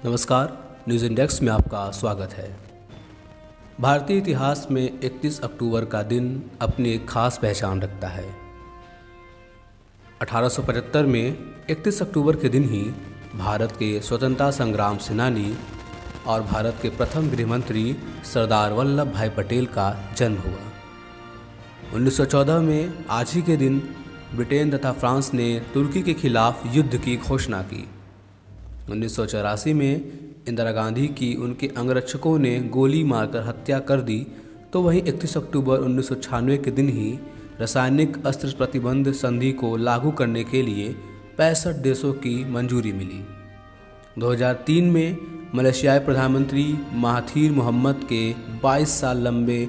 नमस्कार, news index में आपका स्वागत है। भारतीय इतिहास में 31 अक्टूबर का दिन अपनी एक खास पहचान रखता है। 1875 में 31 अक्टूबर के दिन ही भारत के स्वतंत्रता संग्राम सेनानी और भारत के प्रथम गृह मंत्री सरदार वल्लभ भाई पटेल का जन्म हुआ। 1914 में आज ही के दिन ब्रिटेन तथा फ्रांस ने तुर्की के खिलाफ युद्ध की घोषणा की। 1984 में इंदिरा गांधी की उनके अंगरक्षकों ने गोली मारकर हत्या कर दी, तो वहीं 31 अक्टूबर 1996 के दिन ही रासायनिक अस्त्र प्रतिबंध संधि को लागू करने के लिए 65 देशों की मंजूरी मिली। 2003 में मलेशियाई प्रधानमंत्री महाथीर मोहम्मद के 22 साल लंबे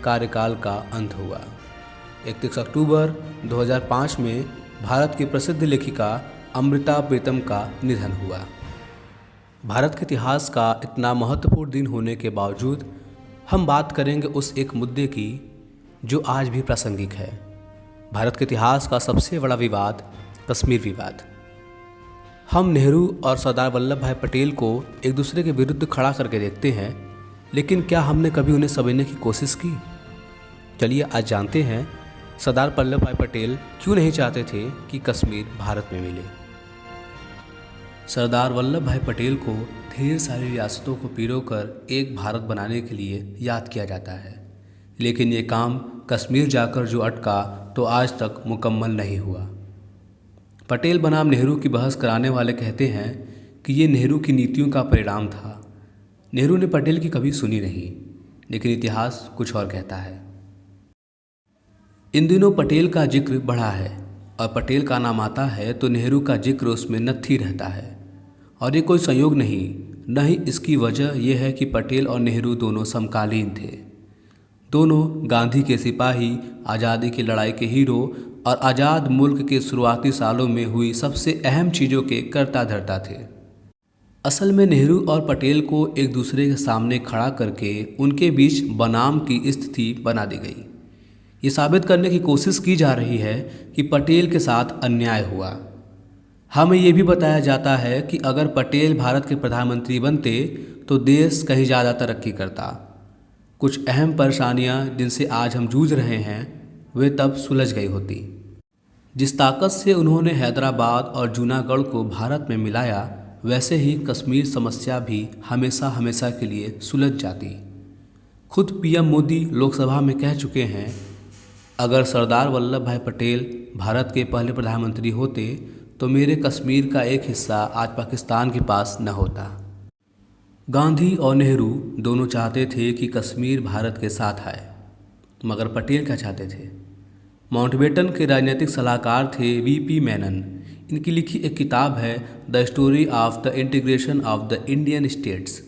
कार्यकाल का अंत हुआ। 31 अक्टूबर 2005 में भारत की प्रसिद्ध लेखिका अमृता प्रीतम का निधन हुआ। भारत के इतिहास का इतना महत्वपूर्ण दिन होने के बावजूद हम बात करेंगे उस एक मुद्दे की जो आज भी प्रासंगिक है। भारत के इतिहास का सबसे बड़ा विवाद, कश्मीर विवाद। हम नेहरू और सरदार वल्लभ भाई पटेल को एक दूसरे के विरुद्ध खड़ा करके देखते हैं, लेकिन क्या हमने कभी उन्हें समझने की कोशिश की? चलिए आज जानते हैं सरदार वल्लभ भाई पटेल क्यों नहीं चाहते थे कि कश्मीर भारत में मिले। सरदार वल्लभ भाई पटेल को ढेर सारी रियासतों को पिरोकर एक भारत बनाने के लिए याद किया जाता है, लेकिन ये काम कश्मीर जाकर जो अटका तो आज तक मुकम्मल नहीं हुआ। पटेल बनाम नेहरू की बहस कराने वाले कहते हैं कि ये नेहरू की नीतियों का परिणाम था। नेहरू ने पटेल की कभी सुनी नहीं, लेकिन इतिहास कुछ और कहता है। इन दिनों पटेल का जिक्र बढ़ा है और पटेल का नाम आता है तो नेहरू का जिक्र उसमें नत्थी रहता है। और ये कोई संयोग नहीं ही इसकी वजह यह है कि पटेल और नेहरू दोनों समकालीन थे। दोनों गांधी के सिपाही, आज़ादी की लड़ाई के हीरो और आज़ाद मुल्क के शुरुआती सालों में हुई सबसे अहम चीज़ों के कर्ता धर्ता थे। असल में नेहरू और पटेल को एक दूसरे के सामने खड़ा करके उनके बीच बनाम की स्थिति बना दी गई। ये साबित करने की कोशिश की जा रही है कि पटेल के साथ अन्याय हुआ। हमें ये भी बताया जाता है कि अगर पटेल भारत के प्रधानमंत्री बनते तो देश कहीं ज़्यादा तरक्की करता। कुछ अहम परेशानियां जिनसे आज हम जूझ रहे हैं वे तब सुलझ गई होती। जिस ताकत से उन्होंने हैदराबाद और जूनागढ़ को भारत में मिलाया, वैसे ही कश्मीर समस्या भी हमेशा हमेशा के लिए सुलझ जाती। खुद पीएम मोदी लोकसभा में कह चुके हैं, अगर सरदार वल्लभ भाई पटेल भारत के पहले प्रधानमंत्री होते तो मेरे कश्मीर का एक हिस्सा आज पाकिस्तान के पास न होता। गांधी और नेहरू दोनों चाहते थे कि कश्मीर भारत के साथ आए, मगर पटेल क्या चाहते थे? माउंटबेटन के राजनीतिक सलाहकार थे वीपी मेनन। इनकी लिखी एक किताब है the story of the integration of the Indian states.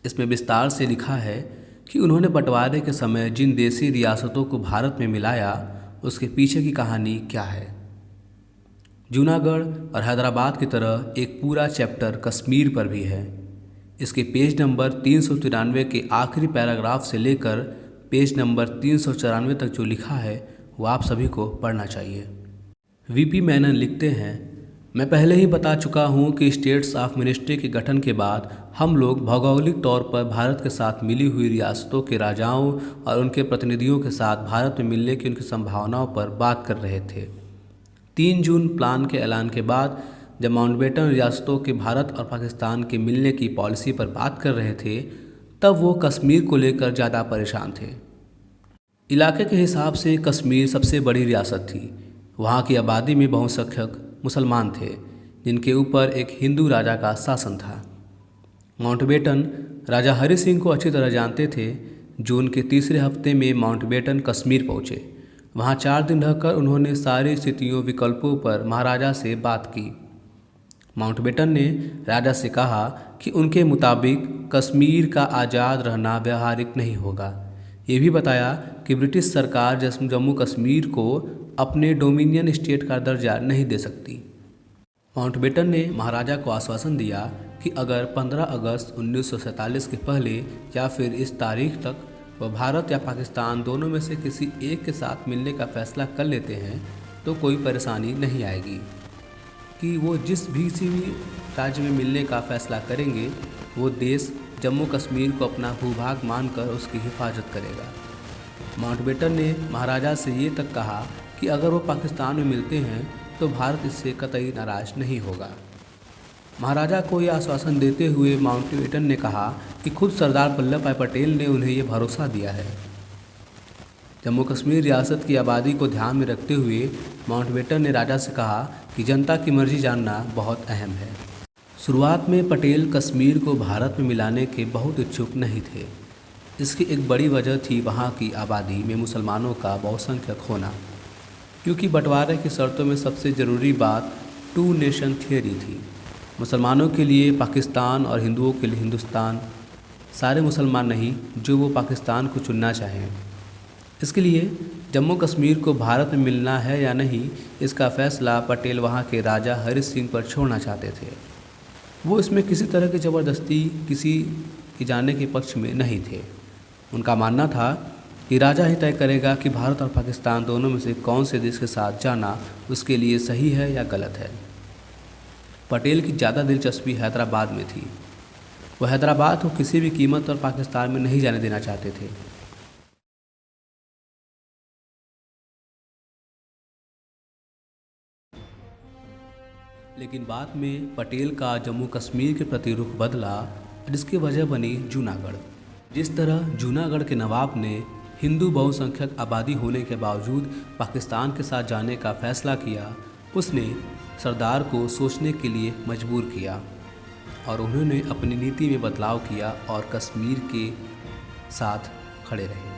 इसमें विस्तार से लिखा है कि उन्होंने बंटवारे के समय जिन देशी रियासतों को भारत में मिलाया उसके पीछे की कहानी क्या है। जूनागढ़ और हैदराबाद की तरह एक पूरा चैप्टर कश्मीर पर भी है। इसके पेज नंबर 393 के आखिरी पैराग्राफ से लेकर पेज नंबर 394 तक जो लिखा है वो आप सभी को पढ़ना चाहिए। वीपी मेनन लिखते हैं, मैं पहले ही बता चुका हूँ कि स्टेट्स ऑफ मिनिस्ट्री के गठन के बाद हम लोग भौगोलिक तौर पर भारत के साथ मिली हुई रियासतों के राजाओं और उनके प्रतिनिधियों के साथ भारत में मिलने की उनकी संभावनाओं पर बात कर रहे थे। 3 जून प्लान के ऐलान के बाद जब माउंटबेटन रियासतों के भारत और पाकिस्तान के मिलने की पॉलिसी पर बात कर रहे थे, तब वो कश्मीर को लेकर ज़्यादा परेशान थे। इलाके के हिसाब से कश्मीर सबसे बड़ी रियासत थी। वहाँ की आबादी में बहुसंख्यक मुसलमान थे, जिनके ऊपर एक हिंदू राजा का शासन था। माउंटबेटन राजा हरि सिंह को अच्छी तरह जानते थे। जून के तीसरे हफ्ते में माउंटबेटन कश्मीर पहुँचे। वहाँ 4 दिन रहकर उन्होंने सारी स्थितियों विकल्पों पर महाराजा से बात की। माउंटबेटन ने राजा से कहा कि उनके मुताबिक कश्मीर का आज़ाद रहना व्यावहारिक नहीं होगा। ये भी बताया कि ब्रिटिश सरकार जम्मू कश्मीर को अपने डोमिनियन स्टेट का दर्जा नहीं दे सकती। माउंटबेटन ने महाराजा को आश्वासन दिया कि अगर 15 अगस्त 1947 के पहले या फिर इस तारीख तक वह भारत या पाकिस्तान दोनों में से किसी एक के साथ मिलने का फैसला कर लेते हैं तो कोई परेशानी नहीं आएगी। कि वो जिस भी किसी भी राज्य में मिलने का फैसला करेंगे वो देश जम्मू कश्मीर को अपना भूभाग मानकर उसकी हिफाजत करेगा। माउंटबेटन ने महाराजा से ये तक कहा कि अगर वो पाकिस्तान में मिलते हैं तो भारत इससे कतई नाराज नहीं होगा। महाराजा को यह आश्वासन देते हुए माउंटबेटन ने कहा कि खुद सरदार वल्लभ भाई पटेल ने उन्हें यह भरोसा दिया है। जम्मू कश्मीर रियासत की आबादी को ध्यान में रखते हुए माउंटबेटन ने राजा से कहा कि जनता की मर्जी जानना बहुत अहम है। शुरुआत में पटेल कश्मीर को भारत में मिलाने के बहुत इच्छुक नहीं थे। इसकी एक बड़ी वजह थी वहाँ की आबादी में मुसलमानों का बहुसंख्यक होना, क्योंकि बंटवारे की शर्तों में सबसे ज़रूरी बात 2 नेशन थियरी थी। मुसलमानों के लिए पाकिस्तान और हिंदुओं के लिए हिंदुस्तान, सारे मुसलमान नहीं जो वो पाकिस्तान को चुनना चाहें। इसके लिए जम्मू कश्मीर को भारत में मिलना है या नहीं, इसका फैसला पटेल वहाँ के राजा हरि सिंह पर छोड़ना चाहते थे। वो इसमें किसी तरह की ज़बरदस्ती किसी के जाने के पक्ष में नहीं थे। उनका मानना था कि राजा ही तय करेगा कि भारत और पाकिस्तान दोनों में से कौन से देश के साथ जाना उसके लिए सही है या गलत है। पटेल की ज़्यादा दिलचस्पी हैदराबाद में थी। वह हैदराबाद को किसी भी कीमत पर पाकिस्तान में नहीं जाने देना चाहते थे। लेकिन बाद में पटेल का जम्मू कश्मीर के प्रति रुख बदला, जिसकी वजह बनी जूनागढ़। जिस तरह जूनागढ़ के नवाब ने हिंदू बहुसंख्यक आबादी होने के बावजूद पाकिस्तान के साथ जाने का फैसला किया, उसने सरदार को सोचने के लिए मजबूर किया और उन्होंने अपनी नीति में बदलाव किया और कश्मीर के साथ खड़े रहे।